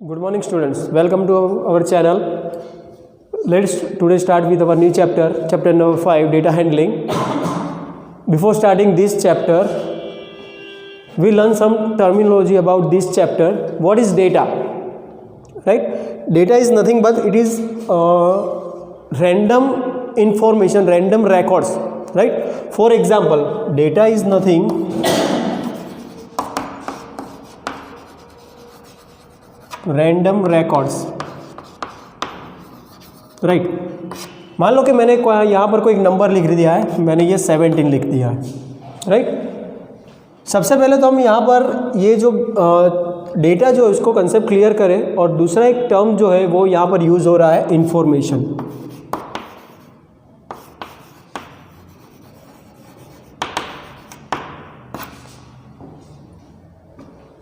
Good morning students, welcome to our channel. Let's today start with our new chapter number 5, data handling. Before starting this chapter, we learn some terminology about this chapter. What is data? Right? Data is nothing but it is random information, random records. Right? For example, data is nothing random records. Right. मान लो कि मैंने यहाँ पर कोई एक number लिख दिया है, मैंने ये 17 लिख दिया है. राइट. सबसे पहले तो हम यहाँ पर ये जो डेटा जो है उसको कंसेप्ट क्लियर करें, और दूसरा एक टर्म जो है वो यहाँ पर यूज़ हो रहा है इंफॉर्मेशन.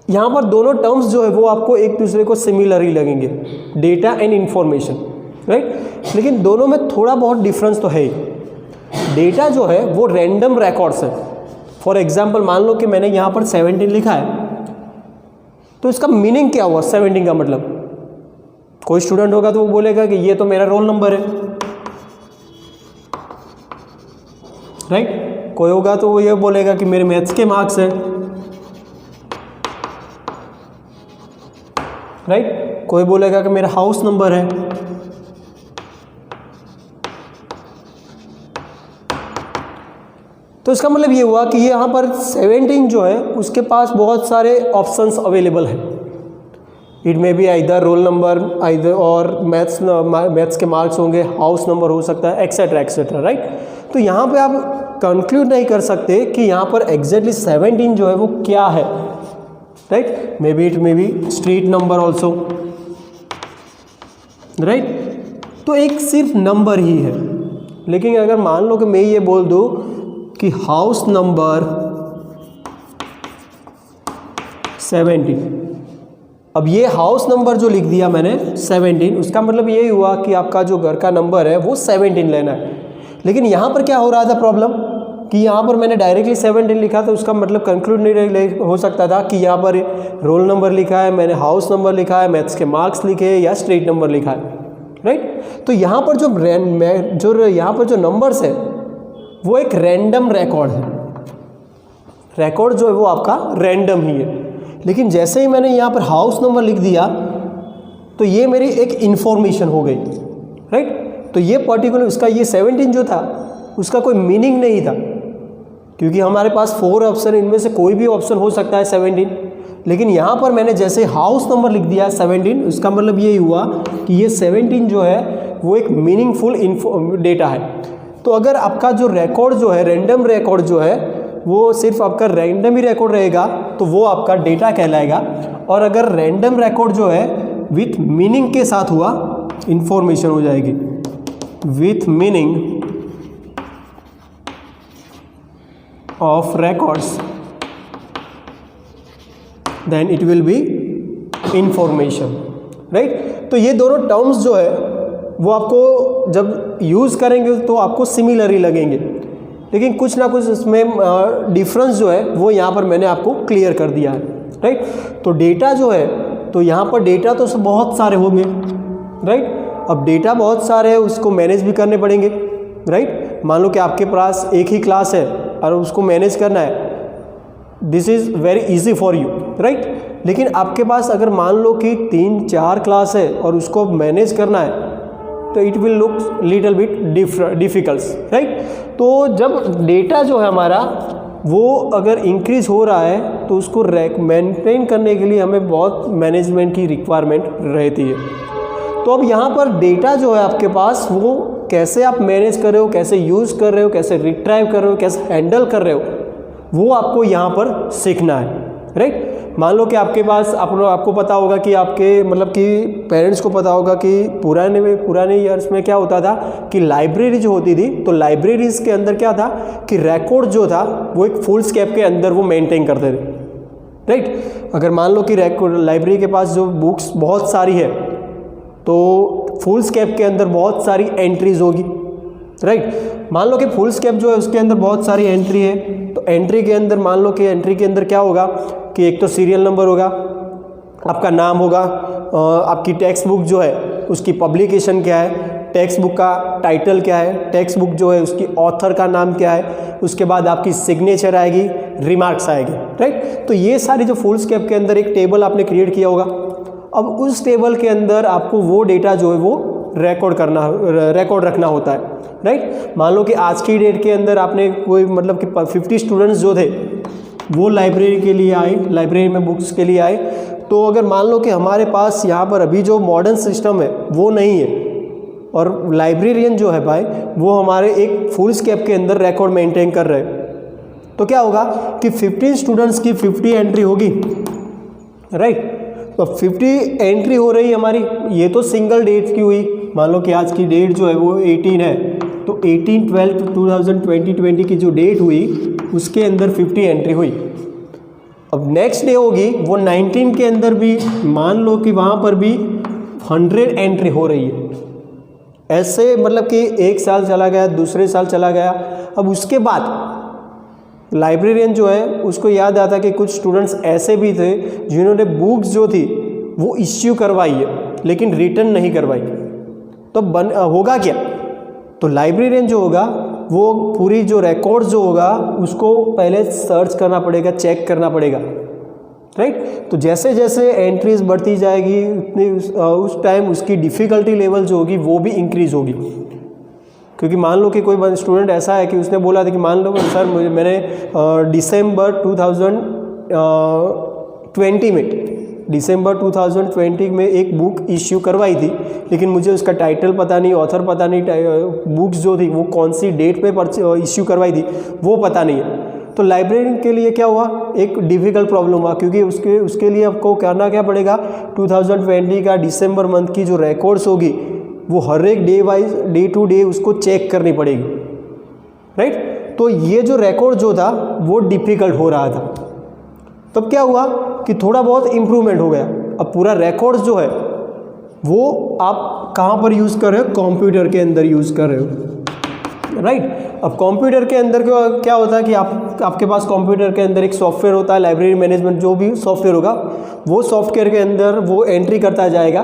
यहाँ पर दोनों टर्म्स जो है वो आपको एक दूसरे को सिमिलर ही लगेंगे, डेटा एंड इंफॉर्मेशन. राइट. लेकिन दोनों में थोड़ा बहुत डिफरेंस तो है ही. डेटा जो है वो रैंडम रिकॉर्ड्स है. फॉर एग्जांपल मान लो कि मैंने यहाँ पर 17 लिखा है, तो इसका मीनिंग क्या हुआ 17 का मतलब? कोई स्टूडेंट होगा तो वो बोलेगा कि ये तो मेरा रोल नंबर है. राइट. कोई होगा तो वो ये बोलेगा कि मेरे मैथ्स के मार्क्स है. राइट. कोई बोलेगा कि मेरा हाउस नंबर है. तो इसका मतलब ये हुआ कि ये यहाँ पर 17 जो है उसके पास बहुत सारे ऑप्शंस अवेलेबल हैं. It may be either roll number, either और मैथ्स के मार्क्स होंगे, हाउस नंबर हो सकता है, एक्सेट्रा एक्सेट्रा. राइट. तो यहाँ पे आप कंक्लूड नहीं कर सकते कि यहाँ पर एग्जैक्टली 17 जो है वो क्या है. Right. May be it may be street number also. Right. तो एक सिर्फ नंबर ही है. लेकिन अगर मान लो कि मैं ये बोल दूं कि हाउस नंबर 17, अब ये हाउस नंबर जो लिख दिया मैंने 17, उसका मतलब ये हुआ कि आपका जो घर का नंबर है वो 17 लेना है. लेकिन यहाँ पर क्या हो रहा था प्रॉब्लम कि यहाँ पर मैंने डायरेक्टली 17 लिखा, तो उसका मतलब कंक्लूड नहीं हो सकता था कि यहाँ पर रोल नंबर लिखा है, मैंने हाउस नंबर लिखा है, मैथ्स के मार्क्स लिखे या स्ट्रीट नंबर लिखा है. राइट. तो यहाँ पर यहाँ पर जो नंबर्स है वो एक रैंडम रिकॉर्ड है. रिकॉर्ड जो है वो आपका रैंडम ही है. लेकिन जैसे ही मैंने यहाँ पर हाउस नंबर लिख दिया तो ये मेरी एक इंफॉर्मेशन हो गई. राइट. तो ये पर्टिकुलर इसका ये 17 जो था उसका कोई मीनिंग नहीं था, क्योंकि हमारे पास 4 ऑप्शन, इनमें से कोई भी ऑप्शन हो सकता है 17. लेकिन यहाँ पर मैंने जैसे हाउस नंबर लिख दिया 17, उसका मतलब ये हुआ कि ये 17 जो है वो एक मीनिंगफुल डेटा है. तो अगर आपका जो रिकॉर्ड जो है, रैंडम रिकॉर्ड जो है वो सिर्फ आपका रैंडम ही रिकॉर्ड रहेगा तो वो आपका डेटा कहलाएगा. और अगर रैंडम रिकॉर्ड जो है विथ मीनिंग के साथ हुआ, इंफॉर्मेशन हो जाएगी. With meaning of records, then it will be information. right. तो ये दोनों टर्म्स जो है वो आपको जब यूज़ करेंगे तो आपको सिमिलर ही लगेंगे, लेकिन कुछ ना कुछ इसमें डिफरेंस जो है वो यहाँ पर मैंने आपको क्लियर कर दिया है. राइट. तो डेटा जो है, तो यहाँ पर डेटा तो बहुत सारे होंगे. राइट. अब डेटा बहुत सारे हैं, उसको मैनेज भी करने पड़ेंगे. राइट. मान लो कि आपके पास एक ही क्लास है और उसको मैनेज करना है, this is very easy for you. Right. लेकिन आपके पास अगर मान लो कि 3-4 क्लास है और उसको मैनेज करना है तो it will look little bit difficult. Right. तो जब डेटा जो है हमारा वो अगर इंक्रीज हो रहा है तो उसको मेंटेन करने के लिए हमें बहुत मैनेजमेंट की रिक्वायरमेंट रहती है. तो अब यहाँ पर डेटा जो है आपके पास वो कैसे आप मैनेज कर रहे हो, कैसे यूज़ कर रहे हो, कैसे रिट्राइव कर रहे हो, कैसे हैंडल कर रहे हो, वो आपको यहाँ पर सीखना है. राइट. मान लो कि आपके पास आपको पता होगा कि आपके मतलब कि पेरेंट्स को पता होगा कि पुराने ईयर्स में क्या होता था कि लाइब्रेरी जो होती थी, तो लाइब्रेरीज़ के अंदर क्या था कि रिकॉर्ड जो था वो एक फुल स्केप के अंदर वो मेंटेन करते थे. राइट. अगर मान लो कि लाइब्रेरी के पास जो बुक्स बहुत सारी है तो फुल स्केप के अंदर बहुत सारी एंट्रीज होगी. राइट. मान लो कि फुल स्केप जो है उसके अंदर बहुत सारी एंट्री है, तो एंट्री के अंदर मान लो कि एंट्री के अंदर क्या होगा कि एक तो सीरियल नंबर होगा, आपका नाम होगा, आपकी टेक्स्ट बुक जो है उसकी पब्लिकेशन क्या है, टेक्स्ट बुक का टाइटल क्या है, टेक्स्ट बुक जो है उसकी ऑथर का नाम क्या है, उसके बाद आपकी सिग्नेचर आएगी, रिमार्क्स आएगी, राइट। तो ये सारी जो फुलस्केप के अंदर एक टेबल आपने क्रिएट किया होगा। अब उस टेबल के अंदर आपको वो डेटा जो है वो रिकॉर्ड रखना होता है, राइट। मान लो कि आज की डेट के अंदर आपने कोई मतलब कि 50 स्टूडेंट्स जो थे वो लाइब्रेरी के लिए आए, लाइब्रेरी में बुक्स के लिए आए, तो अगर मान लो कि हमारे पास यहाँ पर अभी जो मॉडर्न सिस्टम है वो नहीं है और लाइब्रेरियन जो है भाई वो हमारे एक फुलस्केप के अंदर रिकॉर्ड मेंटेन कर रहे हैं, तो क्या होगा कि 50 स्टूडेंट्स की 50 एंट्री होगी, राइट। तो 50 एंट्री हो रही हमारी, ये तो सिंगल डेट की हुई। मान लो कि आज की डेट जो है वो 18 है, तो 18/12/2020 की जो डेट हुई उसके अंदर 50 एंट्री हुई। अब नेक्स्ट डे होगी वो 19 के अंदर भी मान लो कि वहाँ पर भी 100 एंट्री हो रही है। ऐसे मतलब कि एक साल चला गया, दूसरे साल चला गया। अब उसके बाद लाइब्रेरियन जो है उसको याद आता कि कुछ स्टूडेंट्स ऐसे भी थे जिन्होंने बुक्स जो थी वो इश्यू करवाई है लेकिन रिटर्न नहीं करवाई, तो होगा क्या, तो लाइब्रेरियन जो होगा वो पूरी जो रिकॉर्ड्स जो होगा उसको पहले सर्च करना पड़ेगा, चेक करना पड़ेगा, राइट। तो जैसे जैसे एंट्रीज बढ़ती जाएगी उतनी उस टाइम उसकी डिफ़िकल्टी लेवल जो होगी वो भी इंक्रीज़ होगी। क्योंकि मान लो कि कोई स्टूडेंट ऐसा है कि उसने बोला था कि मान लो सर मैंने दिसंबर 2020 में एक बुक इश्यू करवाई थी, लेकिन मुझे उसका टाइटल पता नहीं, ऑथर पता नहीं, बुक्स जो थी वो कौन सी डेट पे इश्यू करवाई थी वो पता नहीं है। तो लाइब्रेरियन के लिए क्या हुआ, एक डिफ़िकल्ट प्रॉब्लम हुआ, क्योंकि उसके लिए आपको करना क्या पड़ेगा, 2020 का दिसंबर मंथ की जो रिकॉर्ड्स होगी वो हर एक डे टू डे उसको चेक करनी पड़ेगी, राइट। तो ये जो रिकॉर्ड जो था वो डिफ़िकल्ट हो रहा था। तब क्या हुआ कि थोड़ा बहुत इम्प्रूवमेंट हो गया। अब पूरा रिकॉर्ड्स जो है वो आप कहाँ पर यूज़ कर रहे हो, कंप्यूटर के अंदर यूज़ कर रहे हो, राइट। अब कंप्यूटर के अंदर क्या होता है कि आपके पास कंप्यूटर के अंदर एक सॉफ्टवेयर होता है, लाइब्रेरी मैनेजमेंट जो भी सॉफ्टवेयर होगा वो सॉफ्टवेयर के अंदर वो एंट्री करता जाएगा।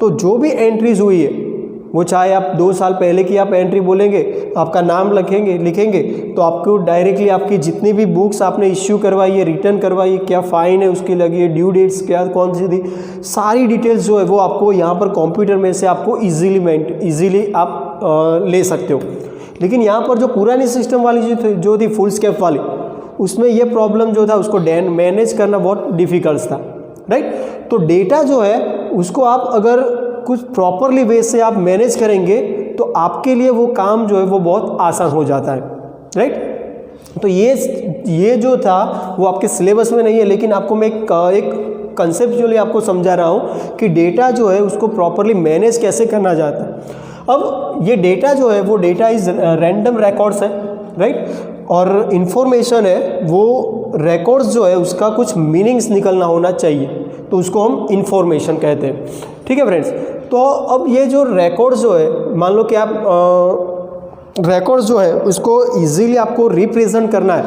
तो जो भी एंट्रीज हुई है वो चाहे आप 2 साल पहले की आप एंट्री बोलेंगे, आपका नाम लिखेंगे तो आपको डायरेक्टली आपकी जितनी भी बुक्स आपने इश्यू करवाई है, रिटर्न करवाई है, क्या फ़ाइन है उसकी लगी है, ड्यू डेट्स क्या कौन सी थी, सारी डिटेल्स जो है वो आपको यहाँ पर कंप्यूटर में से आपको ईजिली आप ले सकते हो। लेकिन यहाँ पर जो पुरानी सिस्टम वाली जो थी फुलस्केप वाली, उसमें ये प्रॉब्लम जो था उसको मैनेज करना बहुत डिफ़िकल्ट था, राइट। तो डेटा जो है उसको आप अगर कुछ प्रॉपरली वे से आप मैनेज करेंगे तो आपके लिए वो काम जो है वो बहुत आसान हो जाता है, राइट। तो ये जो था वो आपके सिलेबस में नहीं है, लेकिन आपको मैं एक कंसेप्चुअली आपको समझा रहा हूँ कि डेटा जो है उसको प्रॉपरली मैनेज कैसे करना जाता है। अब ये डेटा जो है वो डेटा इज रैंडम रिकॉर्ड्स है, राइट। और इन्फॉर्मेशन है वो रिकॉर्ड्स जो है उसका कुछ मीनिंग्स निकलना होना चाहिए, तो उसको हम इन्फॉर्मेशन कहते हैं, ठीक है फ्रेंड्स। तो अब ये जो रिकॉर्ड्स जो है, मान लो कि आप रिकॉर्ड्स जो है उसको इजीली आपको रिप्रेजेंट करना है,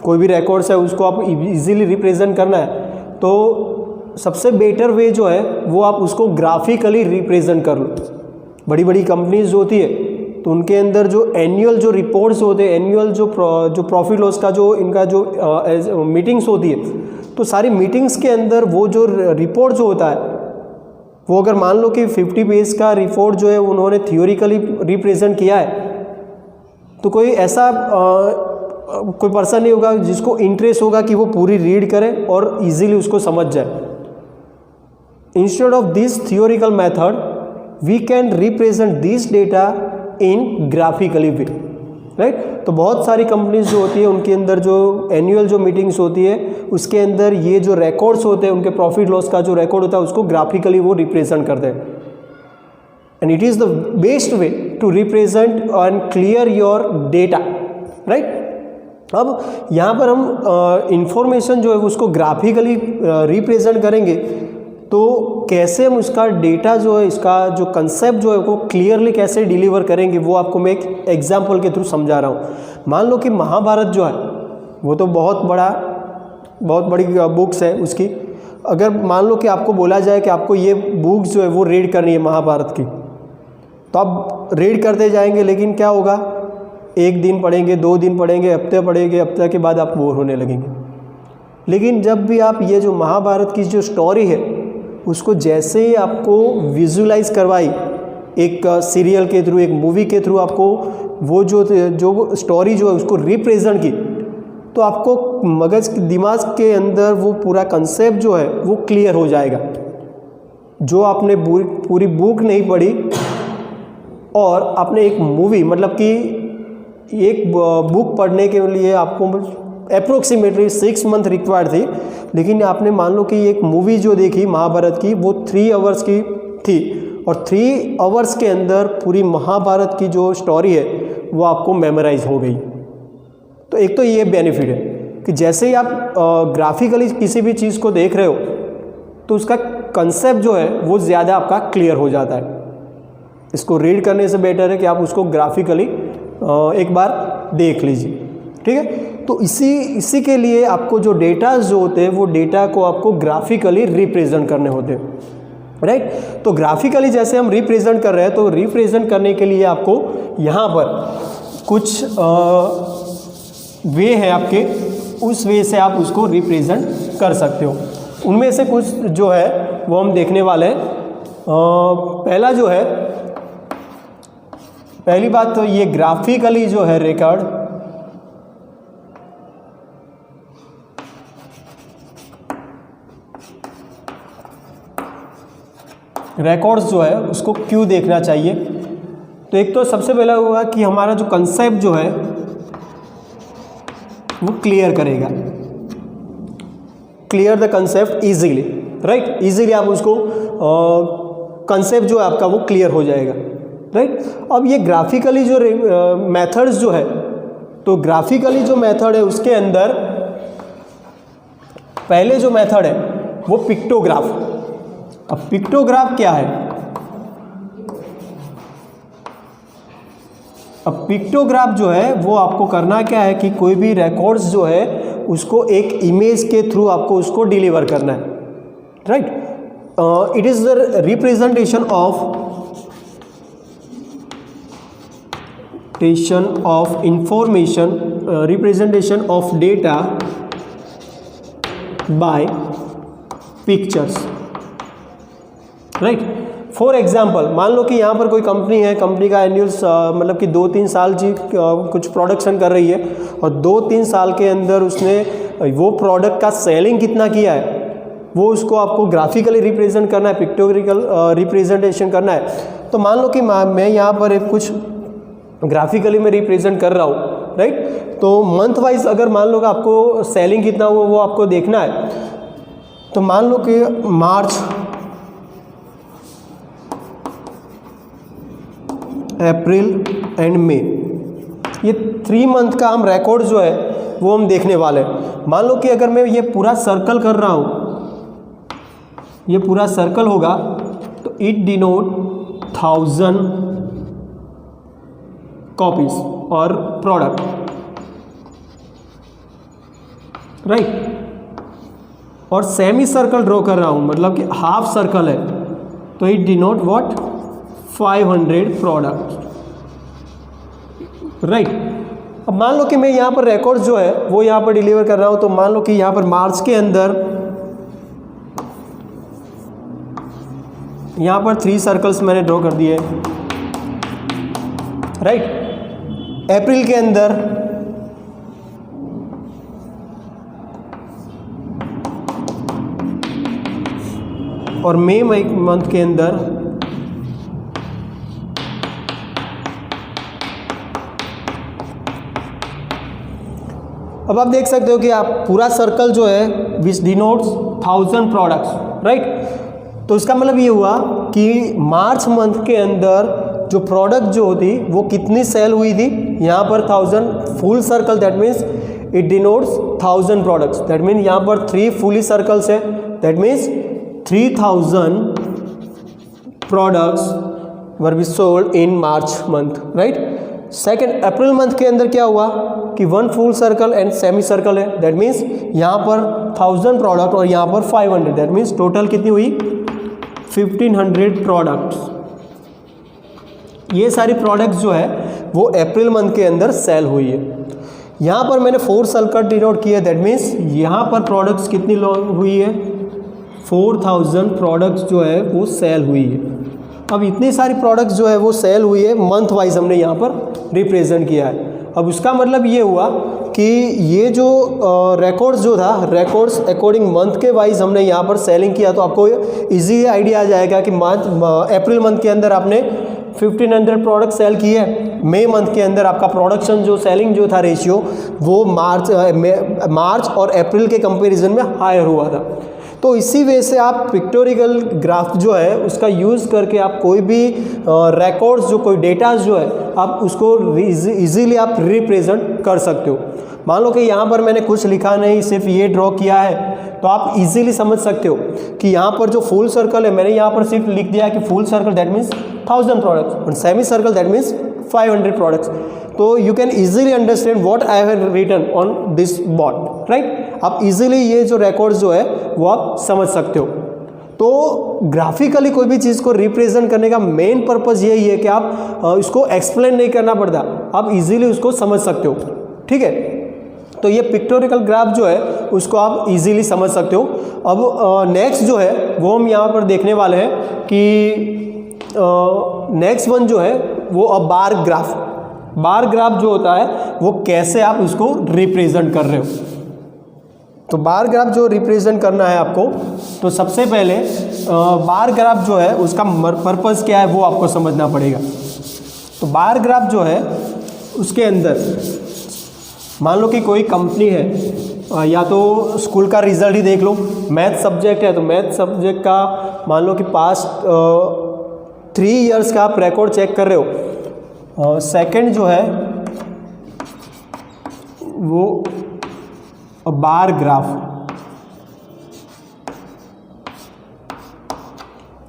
कोई भी रिकॉर्ड्स है उसको आप इजीली रिप्रेजेंट करना है, तो सबसे बेटर वे जो है वो आप उसको ग्राफिकली रिप्रेजेंट कर लो। बड़ी बड़ी कंपनीज जो होती है तो उनके अंदर जो एनुअल जो रिपोर्ट्स होते हैं, एनुअल जो प्रॉफिट लॉस का जो इनका जो मीटिंग्स होती है, तो सारी मीटिंग्स के अंदर वो जो रिपोर्ट जो होता है वो अगर मान लो कि 50 पेज का रिपोर्ट जो है उन्होंने थियोरिकली रिप्रेजेंट किया है, तो कोई ऐसा कोई पर्सन नहीं होगा जिसको इंटरेस्ट होगा कि वो पूरी रीड करे और इजीली उसको समझ जाए। Instead of this theoretical method we can represent this data in graphically way, right. तो बहुत सारी कंपनीज जो होती है उनके अंदर जो एनुअल जो मीटिंग्स होती है उसके अंदर ये जो रिकॉर्ड्स होते हैं उनके प्रॉफिट लॉस का जो रिकॉर्ड होता है उसको ग्राफिकली वो रिप्रेजेंट करते हैं, and it is the best way to represent and clear your data, right. अब यहाँ पर हम इंफॉर्मेशन जो है उसको ग्राफिकली रिप्रेजेंट करेंगे, तो कैसे हम उसका डेटा जो है, इसका जो कंसेप्ट जो है वो क्लियरली कैसे डिलीवर करेंगे वो आपको मैं एक एग्जांपल के थ्रू समझा रहा हूँ। मान लो कि महाभारत जो है वो तो बहुत बड़ी बुक्स है उसकी, अगर मान लो कि आपको बोला जाए कि आपको ये बुक जो है वो रीड करनी है महाभारत की, तो आप रीड करते जाएंगे, लेकिन क्या होगा, एक दिन पढ़ेंगे, 2 दिन पढ़ेंगे, हफ्ते पढ़ेंगे, हफ्ते के बाद आप बोर होने लगेंगे। लेकिन जब भी आप ये जो महाभारत की जो स्टोरी है उसको जैसे ही आपको विजुलाइज करवाई, एक सीरियल के थ्रू, एक मूवी के थ्रू आपको वो जो स्टोरी जो है उसको रिप्रेजेंट की, तो आपको मगज दिमाग के अंदर वो पूरा कंसेप्ट जो है वो क्लियर हो जाएगा। जो आपने पूरी बुक नहीं पढ़ी और आपने एक मूवी, मतलब कि एक बुक पढ़ने के लिए आपको अप्रोक्सीमेटली 6 मंथ रिक्वायर्ड थी, लेकिन आपने मान लो कि एक मूवी जो देखी महाभारत की वो 3 आवर्स की थी, और 3 आवर्स के अंदर पूरी महाभारत की जो स्टोरी है वो आपको मेमोराइज हो गई। तो एक तो ये बेनिफिट है कि जैसे ही आप ग्राफिकली किसी भी चीज़ को देख रहे हो तो उसका कंसेप्ट जो है वो ज़्यादा आपका क्लियर हो जाता है। इसको रीड करने से बेटर है कि आप उसको ग्राफिकली एक बार देख लीजिए, ठीक है। तो इसी के लिए आपको जो डेटा जो होते हैं वो डेटा को आपको ग्राफिकली रिप्रेजेंट करने होते हैं, राइट। तो ग्राफिकली जैसे हम रिप्रेजेंट कर रहे हैं, तो रिप्रेजेंट करने के लिए आपको यहाँ पर कुछ वे है आपके, उस वे से आप उसको रिप्रेजेंट कर सकते हो। उनमें से कुछ जो है वो हम देखने वाले हैं। पहला जो है, पहली बात तो ये ग्राफिकली जो है रिकॉर्ड्स जो है उसको क्यों देखना चाहिए। तो एक तो सबसे पहला होगा कि हमारा जो कंसेप्ट जो है वो क्लियर करेगा, clear the concept easily, right. Easily आप उसको कंसेप्ट जो है आपका वो क्लियर हो जाएगा, राइट। अब ये ग्राफिकली जो मेथड्स जो है, तो ग्राफिकली जो मेथड है उसके अंदर पहले जो मेथड है वो पिक्टोग्राफ। अब पिक्टोग्राफ क्या है? अब पिक्टोग्राफ जो है वो आपको करना क्या है कि कोई भी रिकॉर्ड्स जो है उसको एक इमेज के थ्रू आपको उसको डिलीवर करना है, right. It is the representation of information, representation of data bye pictures, right. For example, मान लो कि यहाँ पर कोई कंपनी है, कंपनी का एनुअल मतलब कि 2-3 साल जी कुछ प्रोडक्शन कर रही है, और 2-3 साल के अंदर उसने वो प्रोडक्ट का सेलिंग कितना किया है वो उसको आपको ग्राफिकली रिप्रेजेंट करना है, पिक्टोरिकल रिप्रेजेंटेशन करना है। तो मान लो कि मैं यहाँ पर एक कुछ ग्राफिकली मैं रिप्रेजेंट कर रहा हूँ, राइट। तो मंथ वाइज अगर मान लो कि आपको सेलिंग कितना हुआ वो आपको देखना है, तो मान लो कि मार्च, अप्रैल एंड मई, ये 3 मंथ का हम रिकॉर्ड जो है वो हम देखने वाले हैं। मान लो कि अगर मैं ये पूरा सर्कल कर रहा हूँ, ये पूरा सर्कल होगा, तो इट डिनोट 1000 कॉपीज और प्रोडक्ट, राइट। और सेमी सर्कल ड्रॉ कर रहा हूँ, मतलब कि हाफ सर्कल है, तो it denote what 500 product, right. अब मान लो कि मैं यहाँ पर रिकॉर्ड जो है वो यहाँ पर डिलीवर कर रहा हूँ, तो मान लो कि यहाँ पर मार्च के अंदर यहाँ पर 3 सर्कल्स मैंने ड्रॉ कर दिए, राइट। अप्रैल के अंदर और मई मंथ के अंदर अब आप देख सकते हो कि आप पूरा सर्कल जो है विच डिनोट्स 1000 प्रोडक्ट्स, राइट। तो इसका मतलब ये हुआ कि मार्च मंथ के अंदर जो प्रोडक्ट जो होती वो कितनी सेल हुई थी, यहाँ पर 1000 full circle, that means it denotes 1000 products, that means यहाँ पर 3 फुली सर्कल्स है, that means 3000 products were be sold in March month, right. Second April month के अंदर क्या हुआ कि 1 full circle and semi circle है, दैट मीन्स यहाँ पर 1000 प्रोडक्ट और यहाँ पर 500, दैट मीन्स टोटल कितनी हुई 1500 प्रोडक्ट्स। ये सारी प्रोडक्ट्स जो है वो अप्रैल मंथ के अंदर सेल हुई है। यहाँ पर मैंने 4 सर्कल डिनोट किया, दैट मीन्स यहाँ पर प्रोडक्ट्स कितनी हुई है 4000 प्रोडक्ट्स जो है वो सेल हुई है। अब इतनी सारी प्रोडक्ट्स जो है वो सेल हुई है, मंथ वाइज हमने यहाँ पर रिप्रेजेंट किया है। अब उसका मतलब ये हुआ कि ये जो रिकॉर्ड्स जो था, रिकॉर्ड्स अकॉर्डिंग मंथ के वाइज हमने यहाँ पर सेलिंग किया, तो आपको इजी आइडिया आ जाएगा कि अप्रैल मंथ के अंदर आपने 1500 प्रोडक्ट सेल किए, मई मंथ के अंदर आपका प्रोडक्शन जो सेलिंग जो था रेशियो वो मार्च और अप्रैल के कंपैरिजन में हायर हुआ था। तो इसी वजह से आप पिक्टोरिकल ग्राफ जो है उसका यूज़ करके आप कोई भी रिकॉर्ड्स जो कोई डेटाज जो है आप उसको इजीली आप रिप्रेजेंट कर सकते हो। मान लो कि यहाँ पर मैंने कुछ लिखा नहीं, सिर्फ ये ड्रॉ किया है, तो आप इजीली समझ सकते हो कि यहाँ पर जो फुल सर्कल है मैंने यहाँ पर सिर्फ लिख दिया कि full circle that means 1000 products और semi circle that means 500 products. तो you can easily understand what I have written on this board, right. आप इजीली ये जो रिकॉर्ड्स जो है वो आप समझ सकते हो। तो ग्राफिकली कोई भी चीज़ को रिप्रेजेंट करने का मेन पर्पस यही है कि आप इसको एक्सप्लेन नहीं करना पड़ता, आप इजीली उसको समझ सकते हो, ठीक है। तो ये पिक्टोरिकल ग्राफ जो है उसको आप इजीली समझ सकते हो। अब नेक्स्ट जो है वो हम यहाँ पर देखने वाले हैं कि नेक्स्ट वन जो है वो अब बार ग्राफ। बार ग्राफ जो होता है वो कैसे आप उसको रिप्रेजेंट कर रहे हो। तो बार ग्राफ जो रिप्रेजेंट करना है आपको, तो सबसे पहले बार ग्राफ जो है उसका पर्पस क्या है वो आपको समझना पड़ेगा। तो बार ग्राफ जो है उसके अंदर मान लो कि कोई कंपनी है, या तो स्कूल का रिजल्ट ही देख लो, मैथ सब्जेक्ट है तो मैथ सब्जेक्ट का मान लो कि पास्ट 3 इयर्स का आप रिकॉर्ड चेक कर रहे हो। सेकंड जो है वो बार ग्राफ।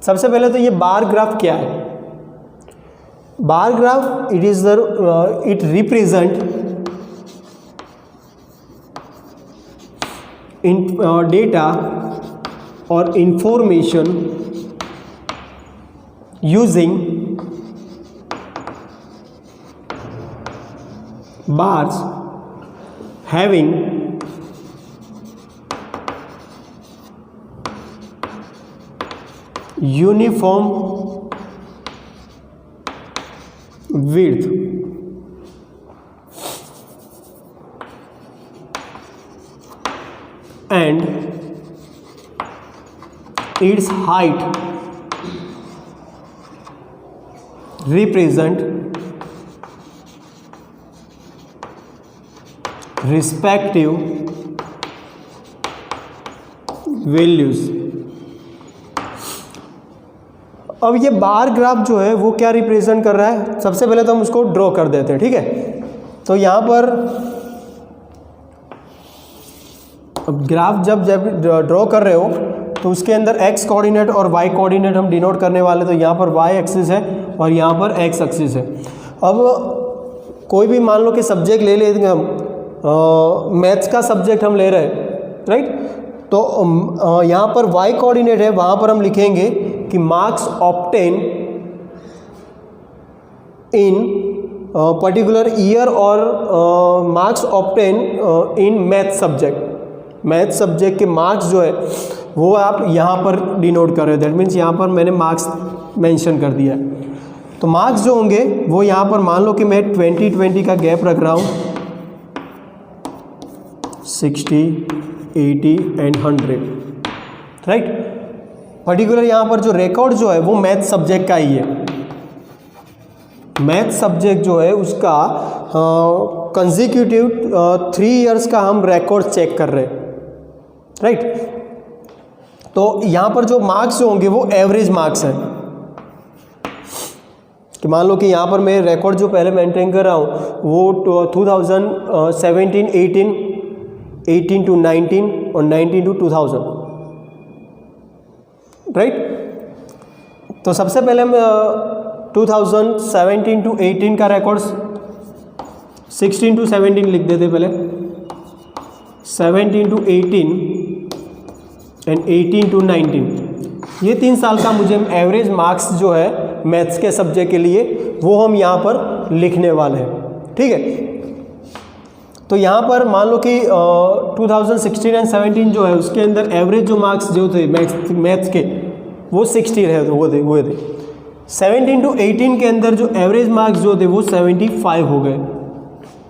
सबसे पहले तो ये बार ग्राफ क्या है। Bar graph it represent data और information using bars having uniform width and its height represent respective values। अब ये बार ग्राफ जो है वो क्या रिप्रेजेंट कर रहा है, सबसे पहले तो हम उसको ड्रॉ कर देते हैं, ठीक है। तो यहाँ पर अब ग्राफ जब ड्रॉ कर रहे हो तो उसके अंदर एक्स कोऑर्डिनेट और वाई कोऑर्डिनेट हम डिनोट करने वाले, तो यहाँ पर वाई एक्सिस है और यहाँ पर एक्स एक्सिस है। अब कोई भी मान लो कि सब्जेक्ट ले लेंगे हम, मैथ्स का सब्जेक्ट हम ले रहे हैं, राइट। तो यहाँ पर वाई कोऑर्डिनेट है, वहाँ पर हम लिखेंगे कि marks obtain in particular year और marks obtain in math subject. Math subject के मार्क्स जो है वो आप यहाँ पर डिनोट कर रहे हो, दैट मीन्स यहाँ पर मैंने मार्क्स मेंशन कर दिया है। तो मार्क्स जो होंगे वो यहाँ पर मान लो कि मैं 20-20 का गैप रख रहा हूँ, 60, 80 एंड 100, राइट। पर्टिकुलर यहाँ पर जो रिकॉर्ड जो है वो मैथ सब्जेक्ट का ही है। मैथ सब्जेक्ट जो है उसका कंसेक्यूटिव 3 इयर्स का हम रिकॉर्ड चेक कर रहे हैं, राइट। तो यहाँ पर जो मार्क्स जो होंगे वो एवरेज मार्क्स हैं, कि मान लो कि यहाँ पर मैं रिकॉर्ड जो पहले मेंटेन कर रहा हूँ वो 2017, 18, 18 to 19 और 19 to 2000, राइट। तो सबसे पहले हम 2017 to 18 का रिकॉर्ड 16 to 17 लिख देते, पहले 17 to 18 एंड 18 to 19, ये 3 साल का मुझे एवरेज मार्क्स जो है मैथ्स के सब्जेक्ट के लिए वो हम यहाँ पर लिखने वाले हैं। ठीक है, तो यहाँ पर मान लो कि 2016 एंड 17 जो है उसके अंदर एवरेज जो मार्क्स जो थे मैथ्स के वो 60 रहे हुए थे। 17 to 18 के अंदर जो एवरेज मार्क्स जो थे वो 75 हो गए,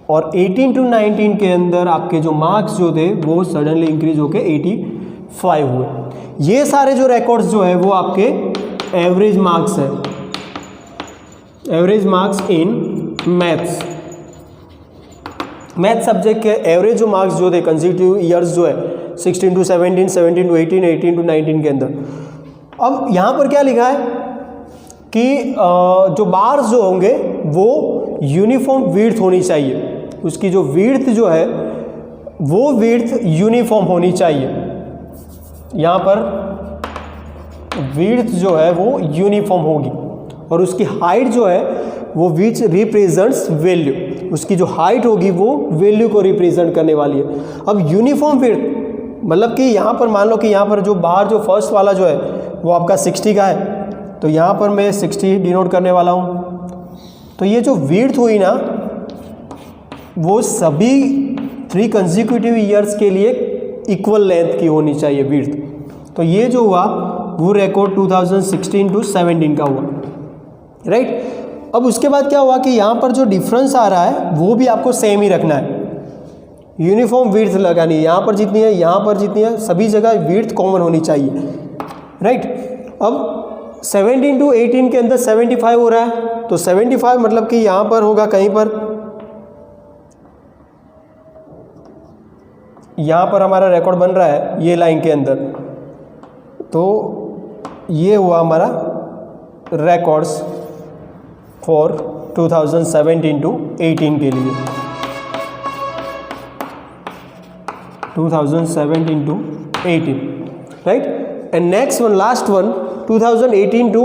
और 18 to 19 के अंदर आपके जो मार्क्स जो थे वो सडनली इंक्रीज होके 85 हुए। ये सारे जो रिकॉर्ड्स जो है वो आपके एवरेज मार्क्स है, average marks in maths subject के एवरेज जो मार्क्स जो थे कंसेक्यूटिव ईयर्स जो है 16 to 17, 17 to 18, 18 to 19 के अंदर। अब यहाँ पर क्या लिखा है कि जो बार्स जो होंगे वो यूनिफॉर्म विड्थ होनी चाहिए, उसकी जो विड्थ जो है वो विड्थ यूनिफॉर्म होनी चाहिए। यहाँ पर विड्थ जो है वो यूनिफॉर्म होगी, और उसकी हाइट जो है वो विच रिप्रेजेंट्स वैल्यू, उसकी जो हाइट होगी वो वैल्यू को रिप्रेजेंट करने वाली है। अब यूनिफॉर्म विड्थ मतलब कि यहाँ पर मान लो कि यहाँ पर जो बाहर जो फर्स्ट वाला जो है वो आपका 60 का है, तो यहाँ पर मैं 60 डिनोट करने वाला हूँ। तो ये जो विड्थ हुई ना वो सभी 3 कंसेक्यूटिव ईयर्स के लिए इक्वल लेंथ की होनी चाहिए विड्थ। तो ये जो हुआ वो रिकॉर्ड 2016 to 17 का हुआ, राइट। अब उसके बाद क्या हुआ कि यहाँ पर जो डिफरेंस आ रहा है वो भी आपको सेम ही रखना है, यूनिफॉर्म विड्थ लगानी है। यहाँ पर जितनी है यहाँ पर जितनी है सभी जगह विड्थ कॉमन होनी चाहिए, राइट। अब 17 to 18 के अंदर 75 हो रहा है, तो 75 मतलब कि यहाँ पर होगा कहीं पर, यहाँ पर हमारा रिकॉर्ड बन रहा है ये लाइन के अंदर, तो ये हुआ हमारा रिकॉर्ड्स फॉर 2017 to 18 के लिए, 2017 to 18, right. And next one, last one 2018 to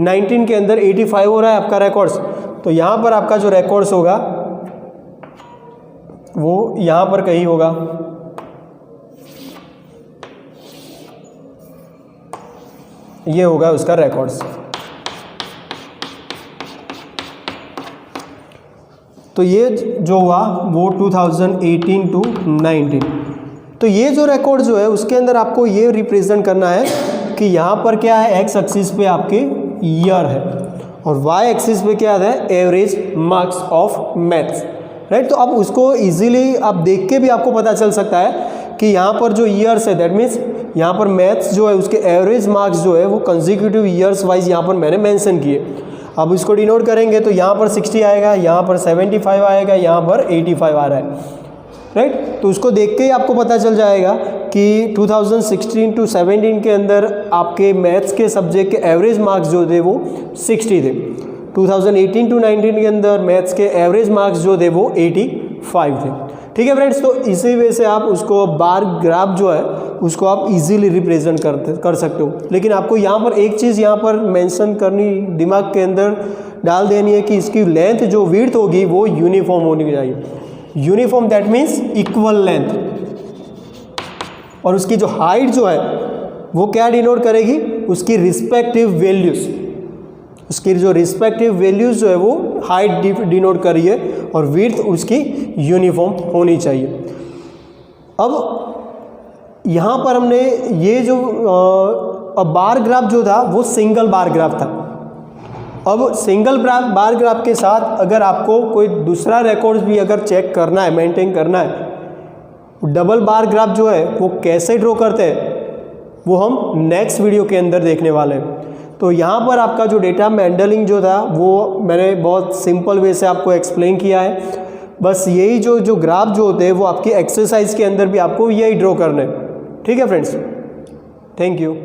19 के अंदर 85 हो रहा है आपका रिकॉर्ड्स, तो यहाँ पर आपका जो रिकॉर्ड्स होगा वो यहाँ पर कहीं होगा, ये होगा उसका रिकॉर्ड्स। तो ये जो हुआ वो 2018 to 19, तो ये जो रिकॉर्ड जो है उसके अंदर आपको ये रिप्रेजेंट करना है कि यहाँ पर क्या है, एक्स एक्सिस पे आपके ईयर है और वाई एक्सिस पे क्या है, average marks of maths, right. तो अब उसको इजीली आप देख के भी आपको पता चल सकता है कि यहाँ पर जो ईयर्स है दैट मीन्स यहाँ पर मैथ्स जो है उसके एवरेज मार्क्स जो है वो कंसेक्यूटिव ईयर्स वाइज यहाँ पर मैंने मेंशन किए। अब इसको डिनोट करेंगे तो यहाँ पर 60 आएगा, यहाँ पर 75 आएगा, यहाँ पर 85 आ रहा है, राइट। तो उसको देख के ही आपको पता चल जाएगा कि 2016 to 17 के अंदर आपके मैथ्स के सब्जेक्ट के एवरेज मार्क्स जो थे वो 60 थे, 2018 to 19 के अंदर मैथ्स के एवरेज मार्क्स जो थे वो 85 थे। ठीक है फ्रेंड्स, तो इसी वजह से आप उसको बार ग्राफ जो है उसको आप इजीली रिप्रेजेंट कर सकते हो। लेकिन आपको यहाँ पर एक चीज़ यहाँ पर मेंशन करनी, दिमाग के अंदर डाल देनी है कि इसकी लेंथ जो विड्थ होगी वो यूनिफॉर्म होनी चाहिए। Uniform that means equal length, और उसकी जो हाइट जो है वो क्या डिनोट करेगी, उसकी रिस्पेक्टिव वैल्यूज़, उसकी जो रिस्पेक्टिव वैल्यूज़ जो है वो हाइट डिनोट करिए, और विड्थ उसकी यूनिफॉर्म होनी चाहिए। अब यहाँ पर हमने ये जो बार ग्राफ जो था वो सिंगल बार ग्राफ था। अब सिंगल बार ग्राफ के साथ अगर आपको कोई दूसरा रिकॉर्ड भी अगर चेक करना है, मेंटेन करना है, डबल बार ग्राफ जो है वो कैसे ड्रॉ करते हैं वो हम नेक्स्ट वीडियो के अंदर देखने वाले हैं। तो यहाँ पर आपका जो डेटा हैंडलिंग जो था वो मैंने बहुत सिंपल वे से आपको एक्सप्लेन किया है। बस यही जो ग्राफ जो होते हैं वो आपकी एक्सरसाइज के अंदर भी आपको यही ड्रॉ करना है। ठीक है फ्रेंड्स, थैंक यू।